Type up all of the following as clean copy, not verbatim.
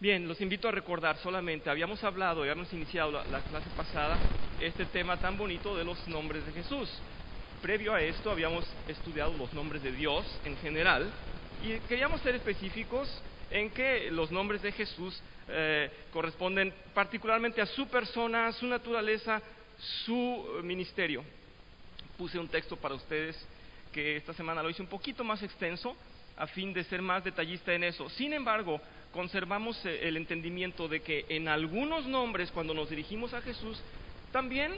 Bien, los invito a recordar solamente, habíamos iniciado la clase pasada este tema tan bonito de los nombres de Jesús. Previo a esto habíamos estudiado los nombres de Dios en general y queríamos ser específicos en que los nombres de Jesús corresponden particularmente a su persona, su naturaleza, su ministerio. Puse un texto para ustedes que esta semana lo hice un poquito más extenso a fin de ser más detallista en eso. Sin embargo, conservamos el entendimiento de que en algunos nombres, cuando nos dirigimos a Jesús, también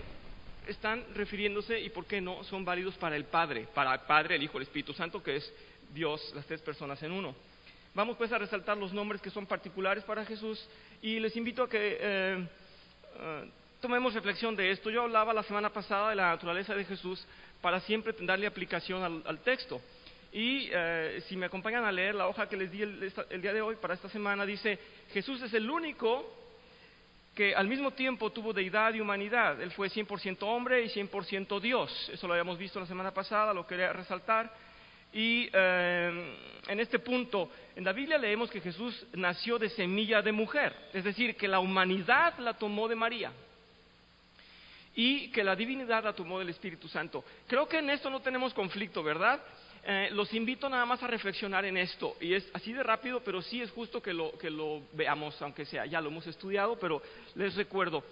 están refiriéndose, y por qué no, son válidos para el Padre, el Hijo, el Espíritu Santo, que es Dios, las tres personas en uno. Vamos pues a resaltar los nombres que son particulares para Jesús, y les invito a que tomemos reflexión de esto. Yo hablaba la semana pasada de la naturaleza de Jesús para siempre darle aplicación al texto. Y si me acompañan a leer la hoja que les di el día de hoy para esta semana, dice: Jesús es el único que al mismo tiempo tuvo deidad y humanidad. Él fue 100% hombre y 100% Dios. Eso lo habíamos visto la semana pasada, lo quería resaltar. Y en este punto, en la Biblia leemos que Jesús nació de semilla de mujer, es decir, que la humanidad la tomó de María y que la divinidad la tomó del Espíritu Santo. Creo que en esto no tenemos conflicto, ¿verdad? Los invito nada más a reflexionar en esto, y es así de rápido, pero sí es justo que lo veamos, aunque sea, ya lo hemos estudiado, pero les recuerdo.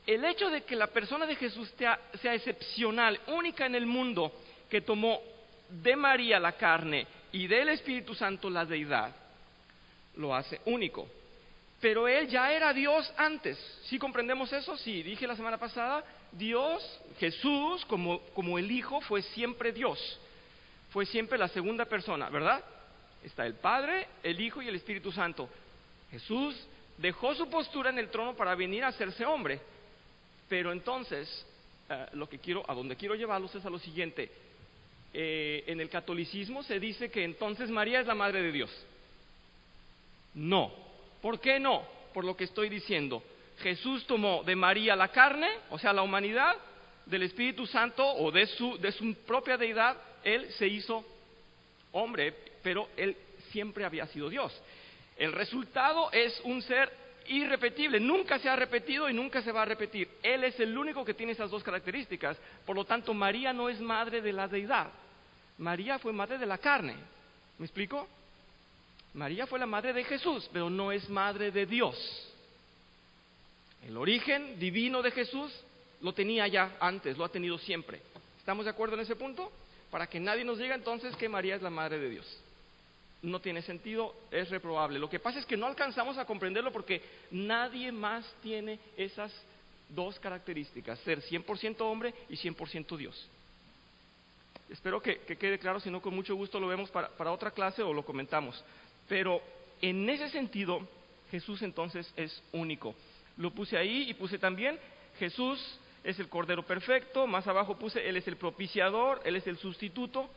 El hecho de que la persona de Jesús sea excepcional, única en el mundo, que tomó de María la carne y del Espíritu Santo la deidad, lo hace único. Pero Él ya era Dios antes. ¿Sí comprendemos eso? Sí, dije la semana pasada, Dios, Jesús, como el Hijo, fue siempre Dios. Fue siempre la segunda persona, ¿verdad? Está el Padre, el Hijo y el Espíritu Santo. Jesús dejó su postura en el trono para venir a hacerse hombre. Pero entonces, a donde quiero llevarlos es a lo siguiente. En el catolicismo se dice que entonces María es la madre de Dios. No. ¿Por qué no? Por lo que estoy diciendo. Jesús tomó de María la carne, o sea, la humanidad, del Espíritu Santo o de su propia deidad. Él se hizo hombre, pero Él siempre había sido Dios. El resultado es un ser irrepetible, nunca se ha repetido y nunca se va a repetir. Él es el único que tiene esas dos características. Por lo tanto, María no es madre de la deidad. María fue madre de la carne. ¿Me explico? María fue la madre de Jesús, pero no es madre de Dios. El origen divino de Jesús lo tenía ya antes, lo ha tenido siempre. ¿Estamos de acuerdo en ese punto? Para que nadie nos diga entonces que María es la madre de Dios. No tiene sentido, es reprobable. Lo que pasa es que no alcanzamos a comprenderlo porque nadie más tiene esas dos características, ser 100% hombre y 100% Dios. Espero que quede claro, si no con mucho gusto lo vemos para otra clase o lo comentamos. Pero en ese sentido, Jesús entonces es único. Lo puse ahí y puse también, Jesús es el Cordero perfecto. Más abajo puse, Él es el propiciador, Él es el sustituto.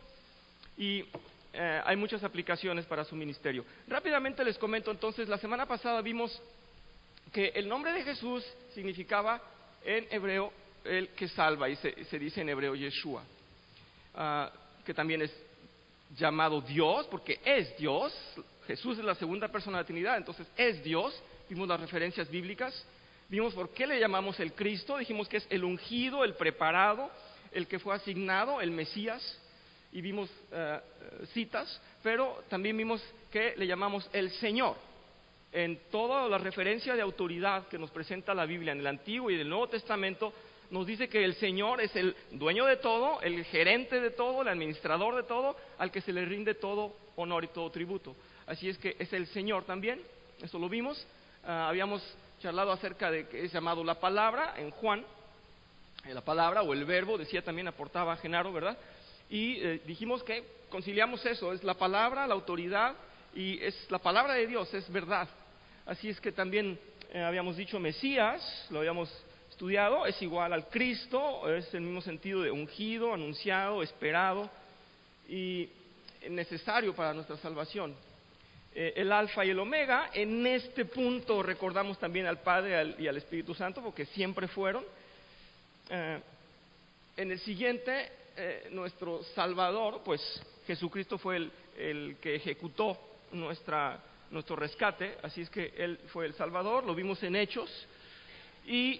Y hay muchas aplicaciones para su ministerio. Rápidamente les comento entonces, la semana pasada vimos que el nombre de Jesús significaba en hebreo el que salva, y se dice en hebreo Yeshua, que también es llamado Dios, porque es Dios. Jesús es la segunda persona de la Trinidad, entonces es Dios. Vimos las referencias bíblicas. Vimos por qué le llamamos el Cristo. Dijimos que es el ungido, el preparado, el que fue asignado, el Mesías. Y vimos citas, pero también vimos que le llamamos el Señor. En toda la referencia de autoridad que nos presenta la Biblia en el Antiguo y en el Nuevo Testamento, nos dice que el Señor es el dueño de todo, el gerente de todo, el administrador de todo, al que se le rinde todo honor y todo tributo. Así es que es el Señor también, eso lo vimos. Habíamos charlado acerca de que es llamado la palabra en Juan, la palabra o el verbo, decía también, aportaba Genaro, ¿verdad? Y dijimos que conciliamos eso, es la palabra, la autoridad, y es la palabra de Dios, es verdad. Así es que también habíamos dicho Mesías, lo habíamos estudiado, es igual al Cristo, es el mismo sentido de ungido, anunciado, esperado y necesario para nuestra salvación. El alfa y el omega. En este punto recordamos también al Padre y al Espíritu Santo, porque siempre fueron. En el siguiente, nuestro Salvador, pues Jesucristo fue el que ejecutó nuestra nuestro rescate, así es que Él fue el Salvador, lo vimos en Hechos, y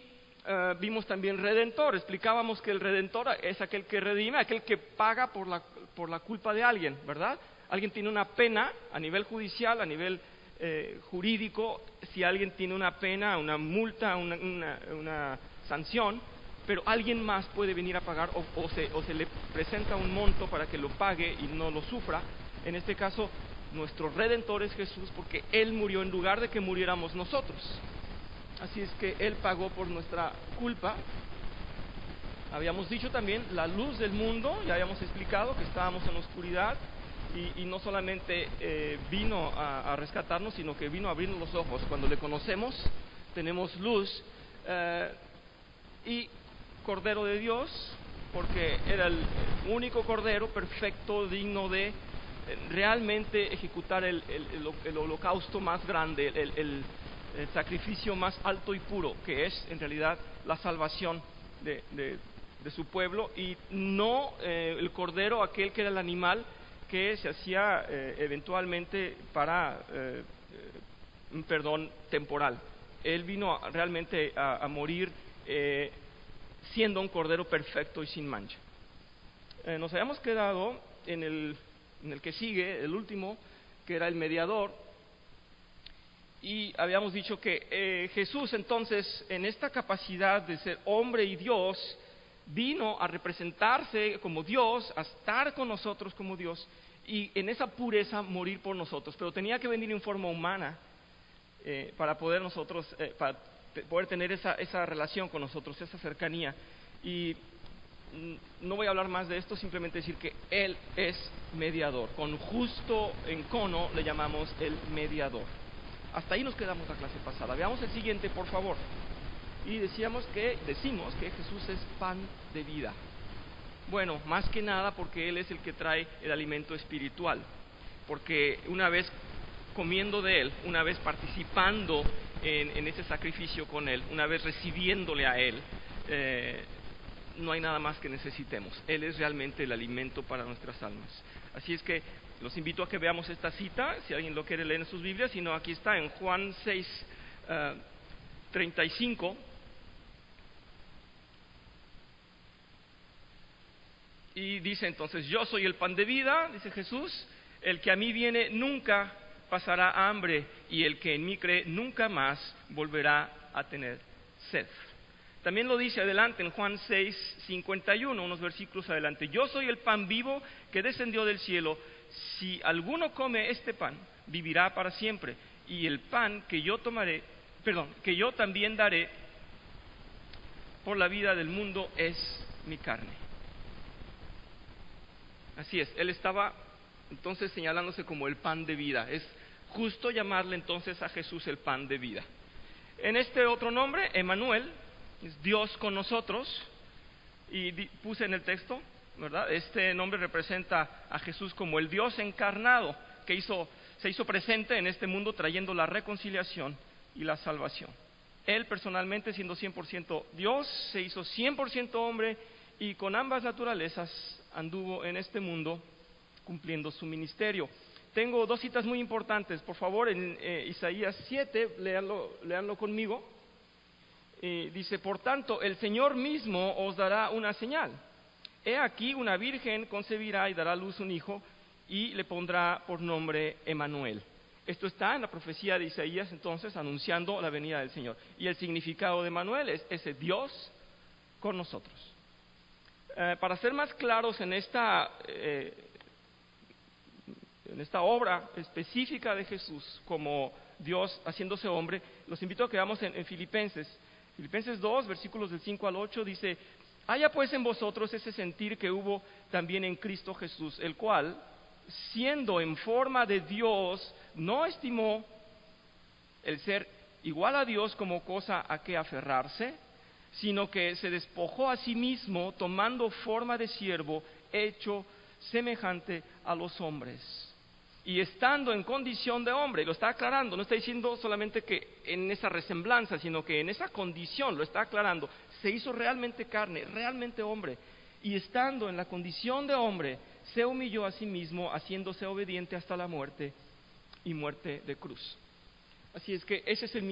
vimos también Redentor. Explicábamos que el Redentor es aquel que redime, aquel que paga por la culpa de alguien, ¿verdad? Alguien tiene una pena a nivel judicial, a nivel jurídico, si alguien tiene una pena, una multa, una sanción, pero alguien más puede venir a pagar o se le presenta un monto para que lo pague y no lo sufra. En este caso, nuestro Redentor es Jesús, porque Él murió en lugar de que muriéramos nosotros. Así es que Él pagó por nuestra culpa. Habíamos dicho también la luz del mundo, ya habíamos explicado que estábamos en la oscuridad y no solamente vino a rescatarnos, sino que vino a abrirnos los ojos. Cuando le conocemos, tenemos luz. Y Cordero de Dios, porque era el único Cordero perfecto, digno de realmente ejecutar el holocausto más grande, el sacrificio más alto y puro, que es en realidad la salvación de su pueblo, y no el Cordero, aquel que era el animal que se hacía eventualmente para un perdón temporal. Él vino realmente a morir siendo un Cordero perfecto y sin mancha. Nos habíamos quedado en el que sigue, el último, que era el mediador, y habíamos dicho que Jesús entonces, en esta capacidad de ser hombre y Dios, vino a representarse como Dios, a estar con nosotros como Dios, y en esa pureza morir por nosotros, pero tenía que venir en forma humana para poder nosotros, para poder tener esa relación con nosotros, esa cercanía. Y no voy a hablar más de esto, simplemente decir que Él es mediador. Con justo encono le llamamos el mediador. Hasta ahí nos quedamos la clase pasada. Veamos el siguiente, por favor. Y decimos que Jesús es pan de vida. Bueno, más que nada porque Él es el que trae el alimento espiritual. Porque una vez comiendo de Él, una vez participando en ese sacrificio con Él, una vez recibiéndole a Él, no hay nada más que necesitemos. Él es realmente el alimento para nuestras almas. Así es que los invito a que veamos esta cita, si alguien lo quiere leer en sus Biblias, si no, aquí está en Juan 6:35. Y dice entonces: yo soy el pan de vida, dice Jesús, el que a mí viene nunca pasará hambre, y el que en mí cree nunca más volverá a tener sed. También lo dice adelante en Juan 6:51, unos versículos adelante: yo soy el pan vivo que descendió del cielo. Si alguno come este pan, vivirá para siempre. Y el pan que yo también daré por la vida del mundo es mi carne. Así es, Él estaba entonces señalándose como el pan de vida. Es justo llamarle entonces a Jesús el pan de vida. En este otro nombre, Emmanuel, es Dios con nosotros, y puse en el texto, ¿verdad? Este nombre representa a Jesús como el Dios encarnado que se hizo presente en este mundo trayendo la reconciliación y la salvación. Él personalmente, siendo 100% Dios, se hizo 100% hombre, y con ambas naturalezas anduvo en este mundo cumpliendo su ministerio. Tengo dos citas muy importantes, por favor, en Isaías 7, léanlo conmigo. Dice: por tanto, el Señor mismo os dará una señal. He aquí, una virgen concebirá y dará a luz un hijo, y le pondrá por nombre Emmanuel. Esto está en la profecía de Isaías, entonces, anunciando la venida del Señor. Y el significado de Emmanuel es ese Dios con nosotros. Para ser más claros en esta obra específica de Jesús como Dios haciéndose hombre, los invito a que veamos en Filipenses 2, versículos del 5 al 8, dice: haya pues en vosotros ese sentir que hubo también en Cristo Jesús, el cual, siendo en forma de Dios, no estimó el ser igual a Dios como cosa a que aferrarse, sino que se despojó a sí mismo, tomando forma de siervo, hecho semejante a los hombres. Y estando en condición de hombre, lo está aclarando, no está diciendo solamente que en esa resemblanza, sino que en esa condición, lo está aclarando, se hizo realmente carne, realmente hombre, y estando en la condición de hombre, se humilló a sí mismo, haciéndose obediente hasta la muerte y muerte de cruz. Así es que ese es el